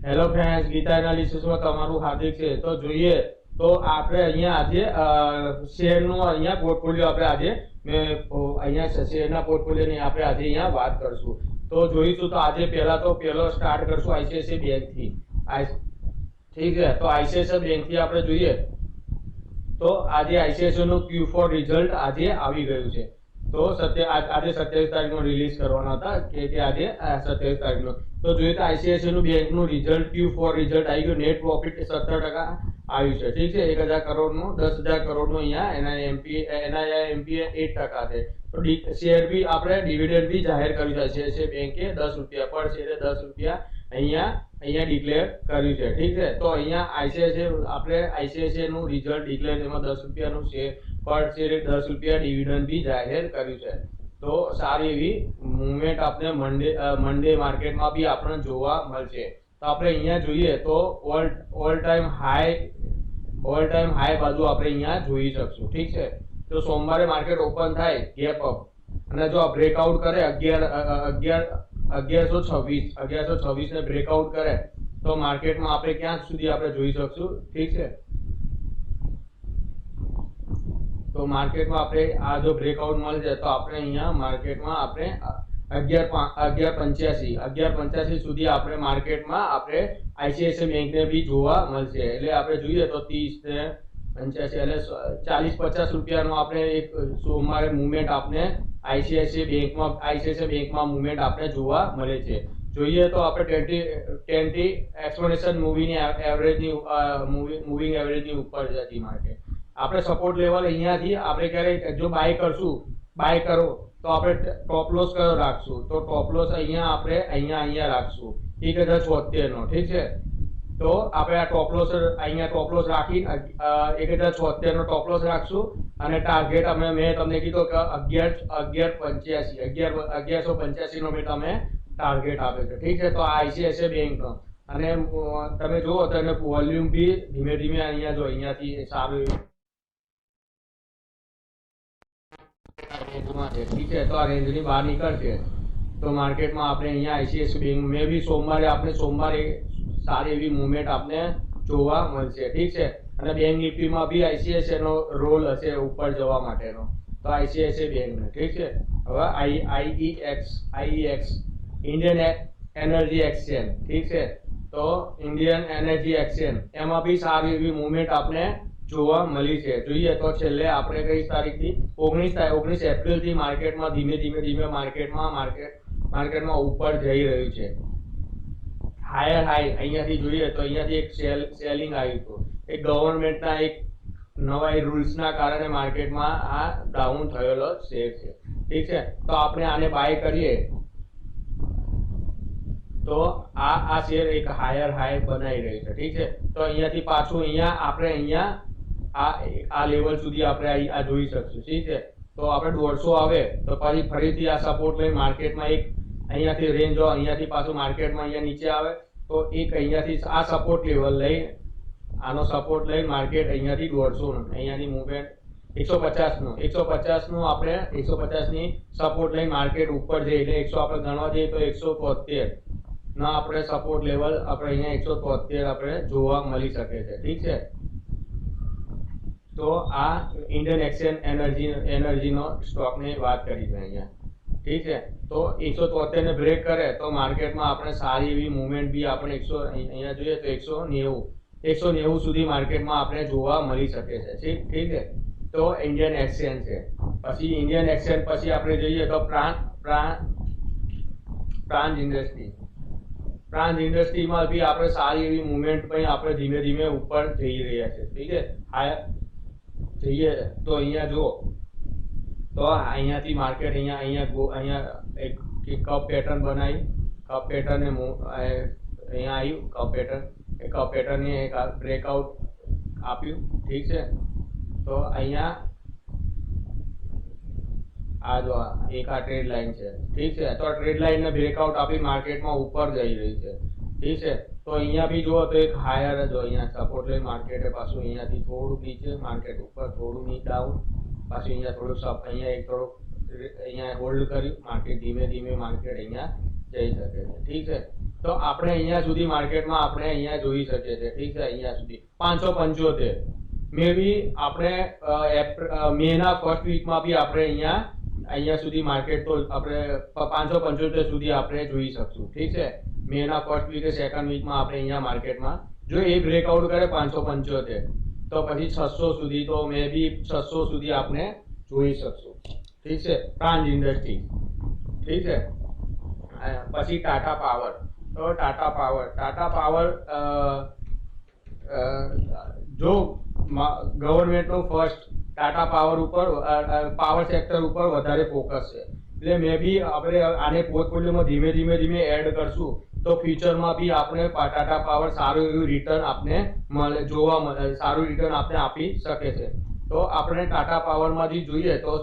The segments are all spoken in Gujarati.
હેલો ફ્રેન્ડ્સ, ગીતા એનાલિસિસમાં તમારું હાર્દિક છે. તો જોઈએ તો આપણે અહીંયા આજે શેરનું અહીંયા પોર્ટફોલિયો આપણે આજે મેં અહીંયા શેરના પોર્ટફોલિયોની આપણે આજે અહીંયા વાત કરશું. તો જોઈશું. તો આજે પહેલો સ્ટાર્ટ કરશું આઈસીઆઈસીઆઈ બેંકથી. ઠીક છે, તો આઈસીઆઈસીઆઈ બેંકથી આપણે જોઈએ તો આજે આઈસીઆઈસીઆઈ નું Q4 રિઝલ્ટ આજે આવી ગયું છે. તો આજે 27 તારીખનો રિલીઝ કરવાના હતા કે આજે 27 તારીખનો. તો જોઈએ તો આઈસીઆઈસીઆઈ નું બેંકનું રિઝલ્ટ Q4 રિઝલ્ટ આવી ગયું. નેટ પ્રોફિટ 17% આવ્યું છે. ઠીક છે, 1000 કરોડનું 10,000 કરોડનું અહીંયા એના એમપીએ 8% છે. તો શેર બી આપણે ડિવિડન્ડ બી જાહેર કર્યું છે. આઈસીઆઈસીઆઈ બેંકે 10 રૂપિયા પર શેરે 10 રૂપિયા અહીંયા ડિક્લેર કર્યું છે. ઠીક છે, તો અહીંયા આઈસીઆઈસીઆઈ નું રિઝલ્ટ ડિક્લેર એમાં 10 રૂપિયાનું શેર પર શેરે 10 રૂપિયા ડિવિડન્ડ બી જાહેર કર્યું છે. તો સારી એવી મુવમેન્ટ આપણે મંડે માર્કેટમાં બી આપણને જોવા મળશે. તો આપણે અહીંયા જોઈએ તો ઓલ ટાઈમ હાઈ બાજુ આપણે અહીંયા જોઈ શકશું. ઠીક છે, તો સોમવારે માર્કેટ ઓપન થાય ગેપ અપ અને જો આ બ્રેકઆઉટ કરે 1126 ને બ્રેકઆઉટ કરે તો માર્કેટમાં આપણે ક્યાં સુધી આપણે જોઈ શકશું. ઠીક છે, તો માર્કેટમાં આપણે આ જો બ્રેકઆઉટ મળે છે તો આપણે અહીંયા માર્કેટમાં આપણે 1185 સુધી આપણે માર્કેટમાં આપણે આઈસીઆઈસીઆઈ બેંકને બી જોવા મળશે. એટલે આપણે જોઈએ તો 30 ને 85 એટલે 40-50 રૂપિયાનો આપણે એક સોમવારે મુવમેન્ટ આપણે આઈસીઆઈસીઆઈ બેંકમાં મુવમેન્ટ આપણે જોવા મળે છે. જોઈએ તો આપણે 20 એક્સપોનેન્શિયલ મૂવિંગ એવરેજની ઉપર જતી માર્કેટ. આપણે સપોર્ટ લેવલ અહીંયાથી આપણે ક્યારે જો બાય કરો તો આપણે ટોપ લોસ કયો રાખશું, તો ટોપ લોસ અહીંયા રાખશું 1076 નો. ઠીક છે, તો આપણે આ ટોપ લોસ રાખી 1076 નો ટોપ લોસ રાખશું અને ટાર્ગેટ મેં તમને કીધું કે 1185 નો મેં તમે ટાર્ગેટ આપ્યો છે. ઠીક છે, તો આ આઈસીઆઈસીઆઈ બેંકનો અને તમે જુઓ તો એને વોલ્યુમ બી ધીમે ધીમે અહીંયાથી સારું રેન્જમાં છે. ઠીક છે, તો આ રેન્જની બહાર નીકળશે તો માર્કેટમાં આપણે અહીંયા આઈસીઆઈસીઆઈ બેંક મે બી સોમવારે સારી એવી મુવમેન્ટ આપણે જોવા મળશે. ઠીક છે, અને બેંક નિફ્ટીમાં બી આઈસીઆઈસીઆઈ નો રોલ હશે ઉપર જવા માટેનો, તો આઈસીઆઈસીઆઈ બેંકને. ઠીક છે, હવે આઈઈએક્સ ઇન્ડિયન એનર્જી એક્સચેન્જ. ઠીક છે, તો ઇન્ડિયન એનર્જી એક્સચેન્જ એમાં બી સારી એવી મુવમેન્ટ આપણે જોવા મળી છે. જોઈએ તો છેલ્લે આપણે કઈ તારીખથી 19 એપ્રિલથી માર્કેટમાં ધીમે માર્કેટમાં ઉપર જઈ રહ્યું છે. હાયર હાઈ અહીંયાથી જોઈએ તો અહીંયાથી એક સેલિંગ આવ્યું હતું. એક ગવર્નમેન્ટના એક નવા રૂલ્સના કારણે માર્કેટમાં આ ડાઉન થયેલો શેર છે. ઠીક છે, તો આપણે આને બાય કરીએ તો આ શેર એક હાયર હાઈ બનાવી રહ્યું છે. ઠીક છે, તો અહીંયાથી પાછું અહીંયા આ લેવલ સુધી આપણે આ જોઈ શકશું. ઠીક છે, તો આપણે 150 આવે તો ફરીથી આ સપોર્ટ લઈને માર્કેટમાં એક અહીંયાથી રેન્જ અહીંયાથી પાછું માર્કેટમાં અહીંયા નીચે આવે તો એક અહીંયાથી આ સપોર્ટ લેવલ લઈ આનો સપોર્ટ લઈ માર્કેટ અહીંયાથી 150 અહીંયાની મુવમેન્ટ 150 નું આપણે 150 ની સપોર્ટ લઈ માર્કેટ ઉપર જઈએ એટલે 100 આપણે ગણવા જઈએ તો 173 ના આપણે સપોર્ટ લેવલ આપણે અહીંયા 173 આપણે જોવા મળી શકે છે. ઠીક છે, તો આ ઇન્ડિયન એક્સચેન્જ એનર્જીનો સ્ટોકની વાત કરી છે અહીંયા. ઠીક છે, તો 173 ને બ્રેક કરે તો માર્કેટમાં આપણે સારી એવી મુવમેન્ટ બી આપણે અહીંયા જોઈએ તો 190 સુધી માર્કેટમાં આપણે જોવા મળી શકે છે. ઠીક છે, તો ઇન્ડિયન એક્સચેન્જ છે. પછી ઇન્ડિયન એક્સચેન્જ પછી આપણે જોઈએ તો પ્રાંજ ઇન્ડસ્ટ્રીમાં બી આપણે સારી એવી મુવમેન્ટ પણ આપણે ધીમે ધીમે ઉપર જઈ રહ્યા છે. ઠીક છે, જઈએ તો અહીંયા જુઓ તો અહીંયાથી માર્કેટ અહીંયા એક કપ પેટર્ન બનાવી, કપ પેટર્ન ને અહીંયા આવ્યું કપ પેટર્ન ને એક બ્રેકઆઉટ આપ્યું. ઠીક છે, તો અહીંયા આ જો એક આ ટ્રેડ લાઈન છે. ઠીક છે, તો ટ્રેડ લાઈન ને બ્રેકઆઉટ આપી માર્કેટમાં ઉપર જઈ રહી છે. ઠીક છે, તો અહીંયા બી જુઓ તો એક હાયર જો અહીંયા સપોર્ટ લઈ માર્કેટે પાછું અહીંયાથી થોડું નીચે માર્કેટ ઉપર થોડું ડાઉન પાછું અહીંયા થોડું અહીંયા હોલ્ડ કર્યું માર્કેટ ધીમે માર્કેટ અહીંયા જઈ શકે છે. ઠીક છે, તો આપણે અહીંયા સુધી માર્કેટમાં આપણે અહીંયા જોઈ શકીએ છીએ. ઠીક છે, અહીંયા સુધી 575 મે બી આપણે મેના ફર્સ્ટ વીકમાં બી આપણે અહીંયા સુધી માર્કેટ તો આપણે 575 સુધી આપણે જોઈ શકશું. ઠીક છે, મેના ફર્સ્ટ વીક કે સેકન્ડ વીકમાં આપણે અહીંયા માર્કેટમાં જો એ બ્રેકઆઉટ કરે 575 તો પછી 600 સુધી તો મે બી 600 સુધી આપણે જોઈ શકશું. ઠીક છે, પ્રાંજ ઇન્ડસ્ટ્રી. ઠીક છે, પછી ટાટા પાવર. તો ટાટા પાવર જો ગવર્મેન્ટનો ફર્સ્ટ ટાટા પાવર ઉપર પાવર સેક્ટર ઉપર વધારે ફોકસ છે, એટલે મે બી આપણે આને પોર્ટફોલિયોમાં ધીમે ધીમે એડ કરશું તો ફ્યુચરમાં બી આપણે ટાટા પાવર સારું એવું રિટર્ન આપણે સારું રિટર્ન આપણે આપી શકે છે. તો આપણે ટાટા પાવરમાંથી જોઈએ તો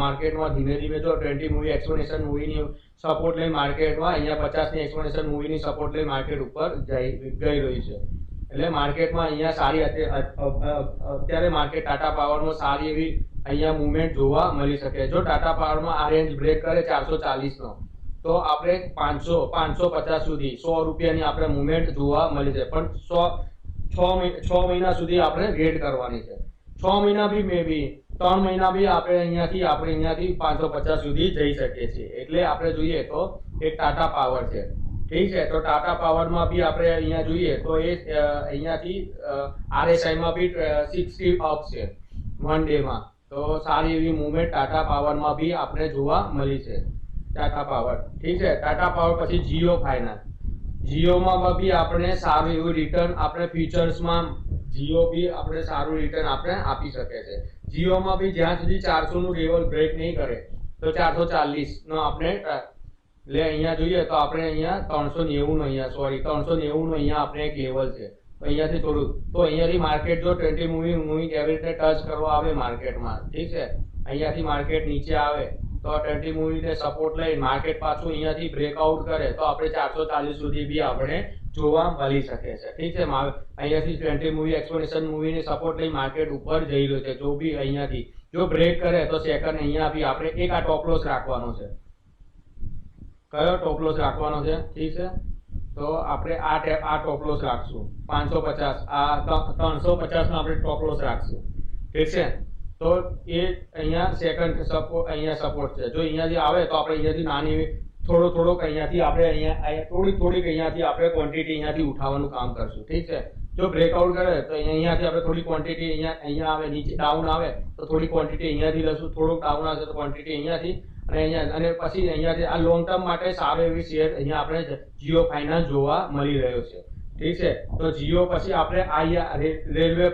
માર્કેટમાં ધીમે જો 20 મૂવી એક્સપ્લેનેશન મૂવીની સપોર્ટ લઈ માર્કેટમાં અહીંયા 50 ની એક્સપ્લેનેશન મૂવીની સપોર્ટ લઈ માર્કેટ ઉપર ગઈ રહી છે. એટલે માર્કેટમાં અહીંયા સારી અત્યારે માર્કેટ ટાટા પાવરમાં સારી એવી અહીંયા મુવમેન્ટ જોવા મળી શકે. જો ટાટા પાવરમાં આ રેન્જ બ્રેક કરે 440 નો તો આપણે 550 સુધી 100 રૂપિયાની આપણે મુવમેન્ટ જોવા મળી છે. પણ 6 મહિના સુધી આપણે વેટ કરવાની છે. 6 મહિના બી મે બી 3 મહિના બી આપણે અહીંયાથી 550 સુધી જઈ શકીએ છીએ. એટલે આપણે જોઈએ તો એક ટાટા પાવર છે. ઠીક છે, તો ટાટા પાવરમાં બી આપણે અહીંયા જોઈએ તો એ અહીંયાથી RSIમાં બી 60 અપ છે 1 ડેમાં. તો સારી એવી મુવમેન્ટ ટાટા પાવરમાં બી આપણે જોવા મળી છે. ટાટા પાવર. ઠીક છે, ટાટા પાવર પછી જીઓ ફાઇનાન્સ. જીઓમાં બી આપણે સારું એવું રિટર્ન આપણે ફ્યુચર્સમાં જીઓ બી આપણે સારું રિટર્ન આપણે આપી શકે છે. જીઓમાં બી જ્યાં સુધી 400 નું લેવલ બ્રેક નહીં કરે તો 440 નો આપણે એટલે અહીંયા જોઈએ તો આપણે અહીંયા 390 નો અહીંયા 390 નું અહીંયા આપણે એક લેવલ છે. તો અહીંયાથી થોડું તો અહીંયાથી માર્કેટ જો 20 મૂવિંગ એવરેજને ટચ કરવા આવે માર્કેટમાં. ઠીક છે, અહીંયાથી માર્કેટ નીચે આવે તો 20 મૂવીને સપોર્ટ લઈ માર્કેટ પાછું અહીંયાથી બ્રેકઆઉટ કરે તો આપણે 440 સુધી બી આપણે જોવા મળી શકે છે. ઠીક છે, અહીંયાથી 20 મૂવી એક્સપ્લેનેશન મૂવીને સપોર્ટ લઈ માર્કેટ ઉપર જઈ રહ્યું છે. જો બી અહીંયાથી જો બ્રેક કરે તો સેકન્ડ અહીંયા બી આપણે એક આ ટોપ લોસ રાખવાનો છે. કયો ટોપ લોસ રાખવાનો છે? ઠીક છે, તો આપણે આ ટોપ લોસ રાખશું 550 આ 350 નો આપણે ટોપ લોસ રાખશું. ઠીક છે, તો એ અહીંયા સેકન્ડ સપોર્ટ અહીંયા સપોર્ટ છે. જો અહીંયાથી આવે તો આપણે અહીંયાથી નાની થોડોક અહીંયાથી આપણે અહીંયા થોડીક અહીંયાથી આપણે ક્વોન્ટિટી અહીંયાથી ઉઠાવવાનું કામ કરશું. ઠીક છે, જો બ્રેકઆઉટ કરે તો અહીંયાથી આપણે થોડી ક્વોન્ટિટી અહીંયા આવે, નીચે ડાઉન આવે તો થોડી ક્વોન્ટિટી અહીંયાથી લઈશું, થોડુંક ડાઉન આવે તો ક્વોન્ટિટી અહીંયાથી અને પછી અહીંયાથી આ લોંગ ટર્મ માટે સારો એવી શેર અહીંયા આપણે જીઓ ફાઇનાન્સ જોવા મળી રહ્યો છે. ઠીક છે, તો જીઓ પછી આપણે રેલવે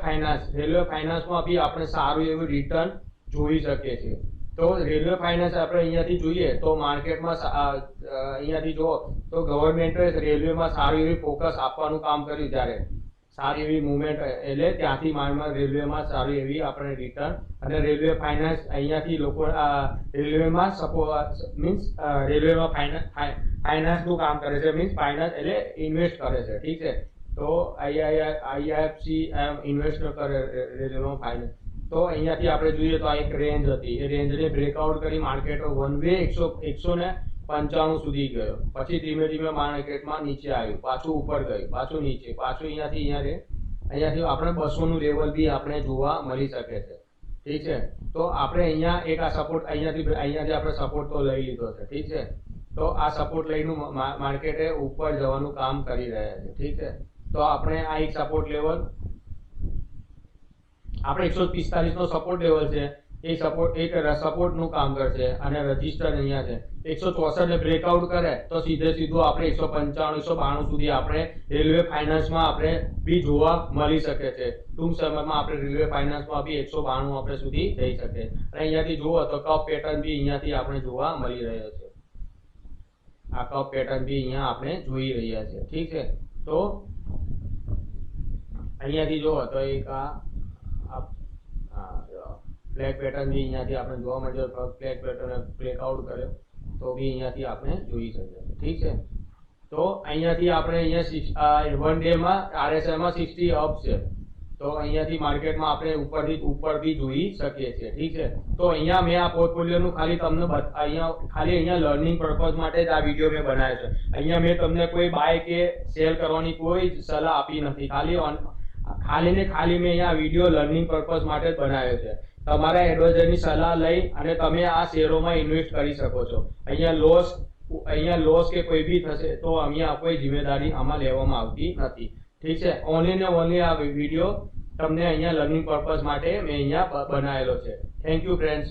ફાઇનાન્સમાં બી આપણે સારું એવું રિટર્ન જોઈ શકીએ છીએ. તો રેલવે ફાઇનાન્સ આપણે અહીંયાથી જોઈએ તો માર્કેટમાં અહીંયાથી જો તો ગવર્મેન્ટે રેલવેમાં સારું એવી ફોકસ આપવાનું કામ કર્યું ત્યારે સારી એવી મુવમેન્ટ એટલે ત્યાંથી રેલવેમાં સારી એવી આપણે રિટર્ન અને રેલવે ફાઇનાન્સ અહીંયાથી લોકો રેલવેમાં મીન્સ રેલવેમાં ફાઇનાન્સનું કામ કરે છે. મીન્સ ફાઇનાન્સ એટલે ઇન્વેસ્ટ કરે છે. ઠીક છે, તો IIFC ઇન્વેસ્ટ કરે રેલવેમાં ફાઇનાન્સ. તો અહીંયાથી આપણે જોઈએ તો આ એક રેન્જ હતી, એ રેન્જને બ્રેકઆઉટ કરી માર્કેટ વન વે 195 સુધી ગયો. પછી ધીમે માર્કેટમાં નીચે આવ્યું, પાછું ઉપર ગયું, પાછું નીચે, પાછું અહીંયાથી આપણે 200 નું લેવલ બી આપણે જોવા મળી શકે છે. ઠીક છે, તો આપણે અહીંયા એક આ સપોર્ટ અહીંયાથી આપણે સપોર્ટ તો લઈ લીધો છે. ઠીક છે, તો આ સપોર્ટ લઈને માર્કેટે ઉપર જવાનું કામ કરી રહ્યા છે. ઠીક છે, તો આપણે આ એક સપોર્ટ લેવલ આપણે 145 નો સપોર્ટ લેવલ છે, એ સપોર્ટ નું કામ કરશે અને રજિસ્ટર અહીંયા છે. 164 ને બ્રેકઆઉટ કરે તો સીધું આપણે 195 192 સુધી આપણે રેલવે ફાઇનાન્સમાં આપણે બી જોવા મળી શકે છે. ટૂંક સમયમાં આપણે રેલવે ફાઇનાન્સમાં બી 192 આપણે સુધી જઈ શકે. અને અહીંયાથી જુઓ તો કપ પેટર્ન બી અહીંયાથી આપણે જોવા મળી રહ્યો છે. આ કપ પેટર્ન બી અહીંયા આપણે જોઈ રહ્યા છે. ઠીક છે, તો અહીંયાથી જુઓ તો એક ફ્લેગ પેટર્ન બી અહીંયાથી આપણે જોવા મળ્યો. ફ્લેગ પેટર્ન બ્રેકઆઉટ કર્યો તો બી અહીંયાથી આપણે જોઈ શકીએ. ઠીક છે, તો અહીંયાથી આપણે અહીંયા 1 ડેમાં RSIમાં 60 અપ છે. તો અહીંયાથી માર્કેટમાં આપણે ઉપરથી જોઈ શકીએ છીએ. ઠીક છે, તો અહીંયા મેં આ પોર્ટફોલિયોનું ખાલી તમને અહીંયા લર્નિંગ પર્પઝ માટે જ આ વિડીયો મેં બનાવ્યો છે. અહીંયા મેં તમને કોઈ બાય કે સેલ કરવાની કોઈ સલાહ આપી નથી. ખાલી ને ખાલી મેં અહીંયા વિડીયો લર્નિંગ પર્પઝ માટે જ બનાવ્યો છે. તમારા એડવાઇઝરની સલાહ લઈ અને તમે આ શેરોમાં ઇન્વેસ્ટ કરી શકો છો. અહીંયા લોસ કે કોઈ બી થશે તો અહીંયા કોઈ જિમ્મેદારી આમાં લેવામાં આવતી નથી. ઠીક છે, ઓનલી ને ઓનલી આ વિડીયો તમને અહીંયા લર્નિંગ પર્પઝ માટે મેં અહીંયા બનાવેલો છે. Thank you friends.